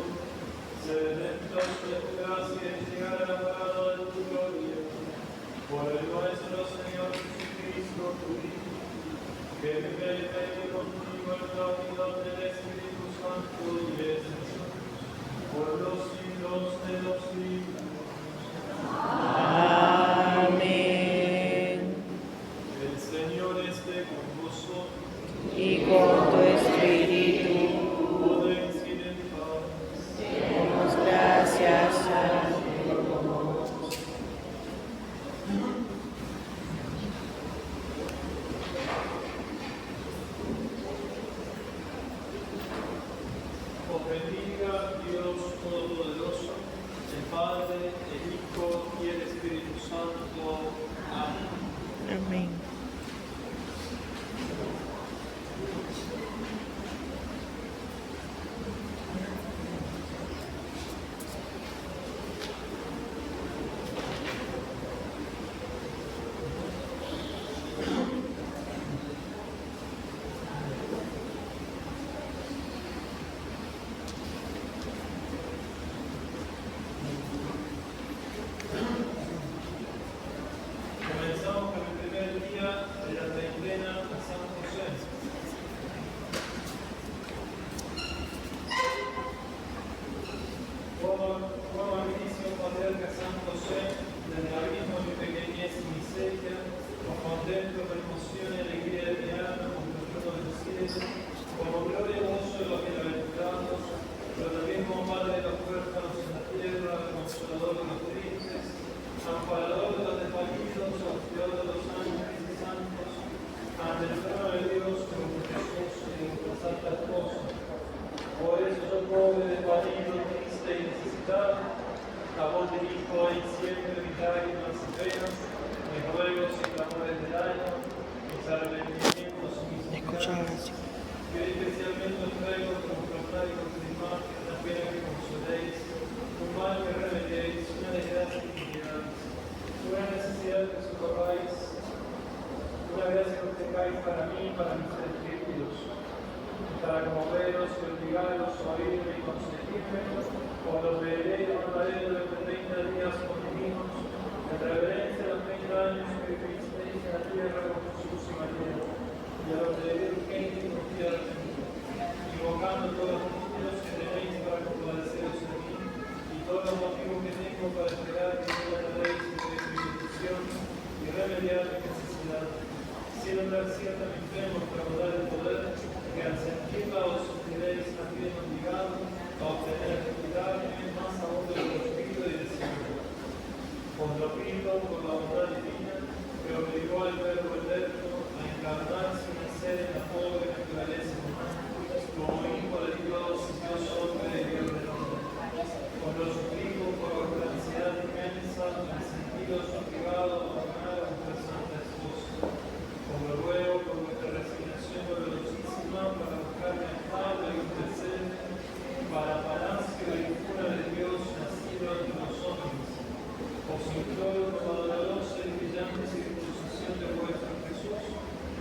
sedentos de tu gracia y llegar al amparo de tu gloria. Por el nuestro Señor Jesucristo, tu Hijo, que vive y reina contigo en la unidad del Espíritu Santo y es Dios, por los siglos de los siglos.
Amén.
El Señor esté con vosotros.
Y con tu espíritu.
Podéis ir en paz.
Demos gracias a
Os bendiga Dios Todopoderoso, el Padre, el Hijo y el Espíritu Santo. Amén.
Amén.
Comenzamos con el primer día también os traigo como católicos de imagen, una pena que consoléis, un mal que remediéis, una desgracia que miráis, una necesidad que socorráis, una gracia que tengáis para mí y para mis seres queridos, para conmoveros y obligaros a oírme y consentirme, cuando os veré y hablaré durante 30 días continuos, en reverencia a los 30 años que vivisteis en la tierra con Jesús y María, y a los de urgente y confiar en mí, invocando todos los motivos que tenéis para compadeceros en mí, y todos los motivos que tengo para esperar que no tratéis de bendición y remediar mi necesidad, siendo dar cierta mi enfermo para dar el poder, que al sentirla os sentiréis también obligados a obtener cuidarme más aún de lo que os pido y deseo. Os lo pido por la bondad divina que obligó al Verbo eterno a encarnarse y nacer en la pobre naturaleza humana, como hijo de Dios y Dios hombre y Dios del hombre. Os lo suplico por vuestra ansiedad inmensa en el sentido obligado a abandonar a vuestra santa esposa. Os lo ruego por vuestra resignación dolorosísima para buscarme al Padre y ofrecerme para palacio y cura de Dios nacido entre los hombres. Os imploro por la dolorosa y brillante circuncisión de vuestro Jesús,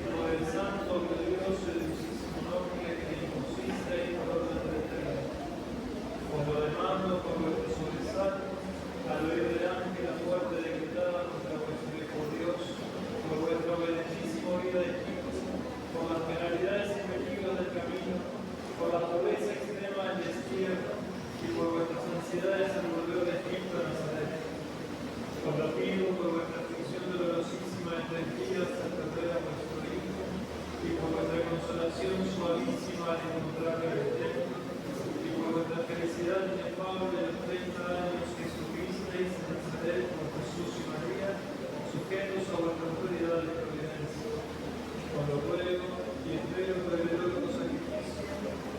por el santo, glorioso y dulcísimo nombre que impusiste y por orden de eternidad. Os lo demando por vuestro sobresalto, al oír del ángel la muerte decretada contra vuestro Hijo Dios, por vuestra bendísima vida de Egipto, por las penalidades y peligros del camino, por la pobreza extrema del destierro y por vuestras ansiedades al volver de Egipto a Nazaret. Os lo pido por vuestra aflicción dolorosísima de 3 días al perder a vuestro Hijo y por vuestra consolación suavísima al encontrarle en el templo y por vuestra felicidad inefable de los 30 años que subisteis en Nazaret con Jesús y María, sujetos a vuestra autoridad y providencia. Os lo ruego y espero por el heroico sacrificio,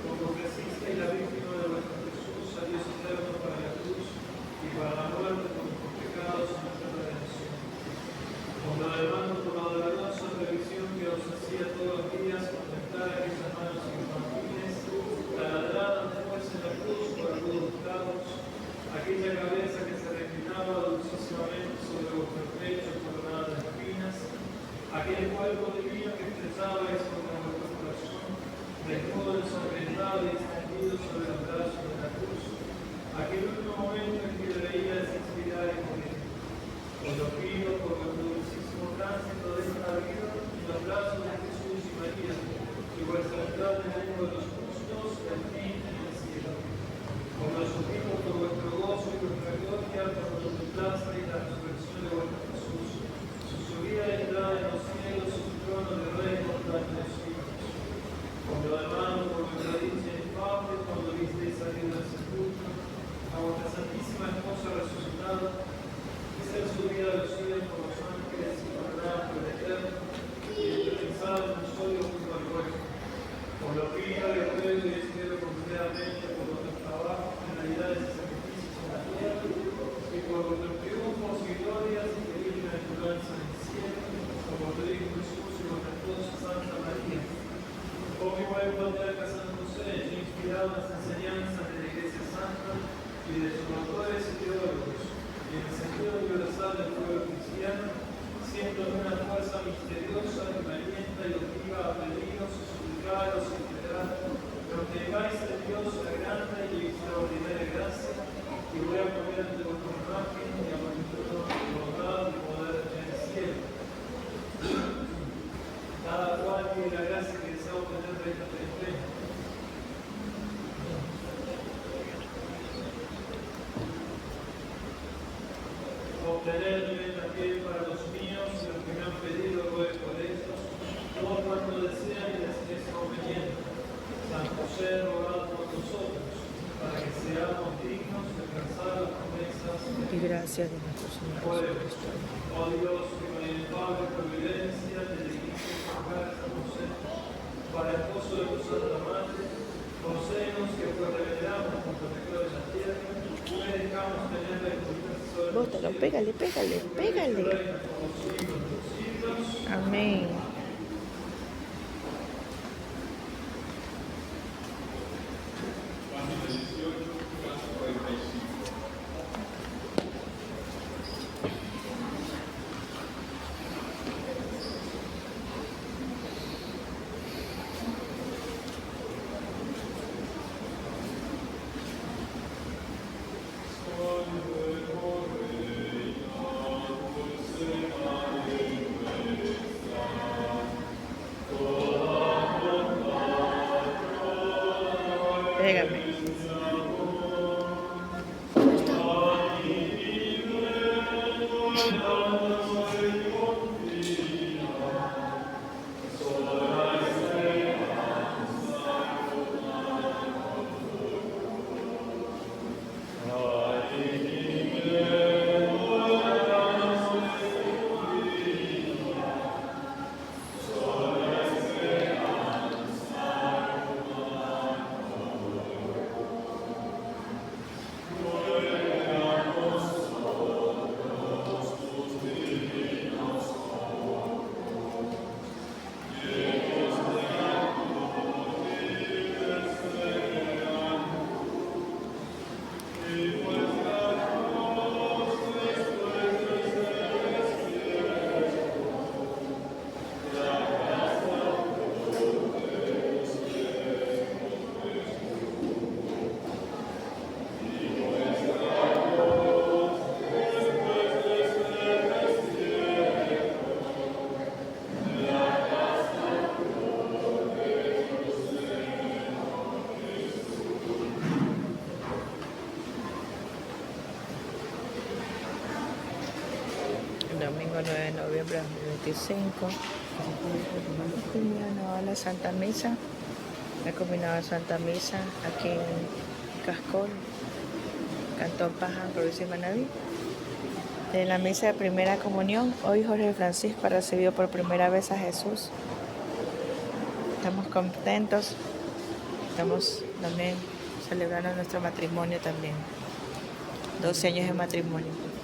como ofrecisteis la víctima de vuestro Jesús a Dios eterno para la cruz y para la muerte por nuestros pecados y nuestra redención. Os lo demando por la dolorosa previsión que os hacía todos los días contemplar aquellas manos infantiles, taladradas después en la cruz por algunos pecados, aquella cabeza que se reclinaba dulcísimamente sobre vuestro pecho coronada de espinas, aquel cuerpo divino que expresabais contra vuestro corazón, desnudo, ensangrentado y extendido sobre los brazos de la cruz, aquel último momento en que deberíais expirar y morir. Os lo pido por vuestro dulcísimo tránsito de esta vida en los brazos de Jesús y María, y vuestra entrada en el mundo de los justos, el fin y el cielo. Os lo suplico por vuestro gozo y vuestra gloria, por contemplasteis la resurrección de vuestro Jesús, su subida y entrada en los cielos, su trono de rey durante los siglos. Os lo demando por vuestra dicha infame, cuando visteis salir del sepulcro a vuestra santísima esposa resucitada, y ser subida a los cielos por los ángeles y coronada por el Eterno, y eternizada en un solo junto al vuestro. Os lo pido y ruego y espero completamente por vuestros trabajos, penalidades y sacrificios en la tierra, y por vuestros triunfos y glorias y feliz bienaventuranza en el cielo, por vuestro Hijo Jesús y vuestra esposa Santa María. Oh mi buen patriarca San José, yo inspirado en las enseñanzas de la Iglesia Santa y de sus autores y teólogos, y en el sentido universal del pueblo cristiano, siento una fuerza misteriosa que me alienta y obliga a pediros, suplicaros y esperar, que obtengáis de Dios la grande y extraordinaria gracia, y voy a poner ante vuestra imagen y a vuestro bondad y poder en el cielo. Cada cual tiene la gracia que desea obtener de esta penitencia. Obtenerme también para los míos y los que me han pedido ruego por ellos, todo cuanto desean y les es conveniente. San José, rogad por nosotros, para que seamos dignos de alcanzar las promesas
Y gracias de nuestro Señor Jesucristo.
Oh Dios, que con la inefable providencia te dirige a San José, para el esposo de tu Santa Madre, concédenos que pues revelamos con protector de la tierra, merezcamos tener la sobre
Bótalo, pégale, pégale, pégale. Amén. Entrégame. Domingo 9 de noviembre de 2025. Combinado la Santa Misa. He combinado Santa Misa aquí en Cascol, Cantón Paja, provincia de Manabí. De la misa de primera comunión, hoy Jorge Francisco recibió por primera vez a Jesús. Estamos contentos. Estamos también celebrando nuestro matrimonio también. 12 años de matrimonio.